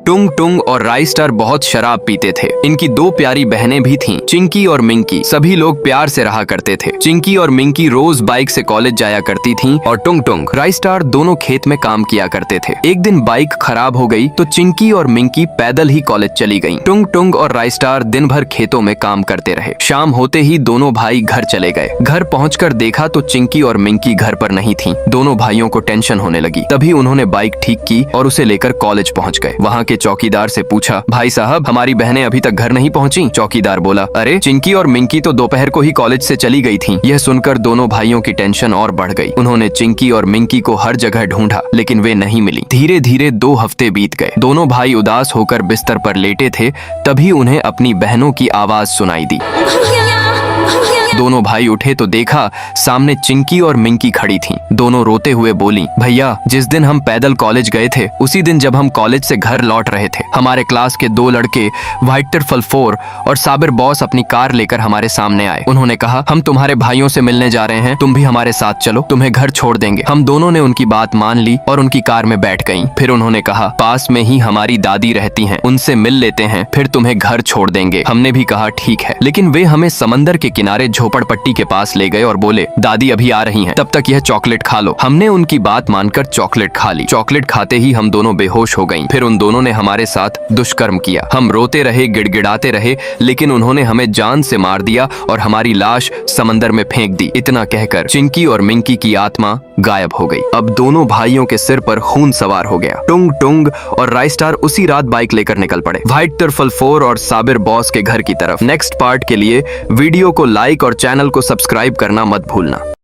टुंग टुंग और राई स्टार बहुत शराब पीते थे। इनकी दो प्यारी बहनें भी थीं, चिंकी और मिंकी। सभी लोग प्यार से रहा करते थे। चिंकी और मिंकी रोज बाइक से कॉलेज जाया करती थीं और टुंग टुंग राई स्टार दोनों खेत में काम किया करते थे। एक दिन बाइक खराब हो गई तो चिंकी और मिंकी पैदल ही कॉलेज चली गईं। टुंग टुंग और राई स्टार दिन भर खेतों में काम करते रहे। शाम होते ही दोनों भाई घर चले गए। घर पहुंचकर देखा तो चिंकी और मिंकी घर पर नहीं थीं। दोनों भाइयों को टेंशन होने लगी। तभी उन्होंने बाइक ठीक की और उसे लेकर कॉलेज पहुंच गए। वहां के चौकीदार से पूछा, भाई साहब हमारी बहनें अभी तक घर नहीं पहुंची? चौकीदार बोला, अरे चिंकी और मिंकी तो दोपहर को ही कॉलेज से चली गई थीं। यह सुनकर दोनों भाइयों की टेंशन और बढ़ गई। उन्होंने चिंकी और मिंकी को हर जगह ढूंढा लेकिन वे नहीं मिली। धीरे धीरे 2 हफ्ते बीत गए। दोनों भाई उदास होकर बिस्तर पर लेटे थे, तभी उन्हें अपनी बहनों की आवाज सुनाई दी। दोनों भाई उठे तो देखा सामने चिंकी और मिंकी खड़ी थीं। दोनों रोते हुए बोली, भैया जिस दिन हम पैदल कॉलेज गए थे उसी दिन जब हम कॉलेज से घर लौट रहे थे, हमारे क्लास के 2 लड़के वाइटर फलफोर और साबिर बॉस अपनी कार लेकर हमारे सामने आए। उन्होंने कहा, हम तुम्हारे भाइयों से मिलने जा रहे हैं, तुम भी हमारे साथ चलो, तुम्हें घर छोड़ देंगे। हम दोनों ने उनकी बात मान ली और उनकी कार में बैठ गईं। फिर उन्होंने कहा, पास में ही हमारी दादी रहती हैं, उनसे मिल लेते हैं, फिर तुम्हें घर छोड़ देंगे। हमने भी कहा ठीक है, लेकिन वे हमें समंदर के किनारे झोपड़पट्टी के पास ले गए और बोले, दादी अभी आ रही हैं, तब तक यह चॉकलेट खा लो। हमने उनकी बात मानकर चॉकलेट खा ली। चॉकलेट खाते ही हम दोनों बेहोश हो गईं। फिर उन दोनों ने हमारे साथ दुष्कर्म किया। हम रोते रहे, गिड़गिड़ाते रहे, लेकिन उन्होंने हमें जान से मार दिया और हमारी लाश समंदर में फेंक दी। इतना कहकर चिंकी और मिंकी की आत्मा गायब हो गई। अब दोनों भाइयों के सिर पर खून सवार हो गया। टुंग टुंग और राई स्टार उसी रात बाइक लेकर निकल पड़े, व्हाइट टर्फल 4 और साबिर बॉस के घर की तरफ। नेक्स्ट पार्ट के लिए वीडियो को लाइक और चैनल को सब्सक्राइब करना मत भूलना।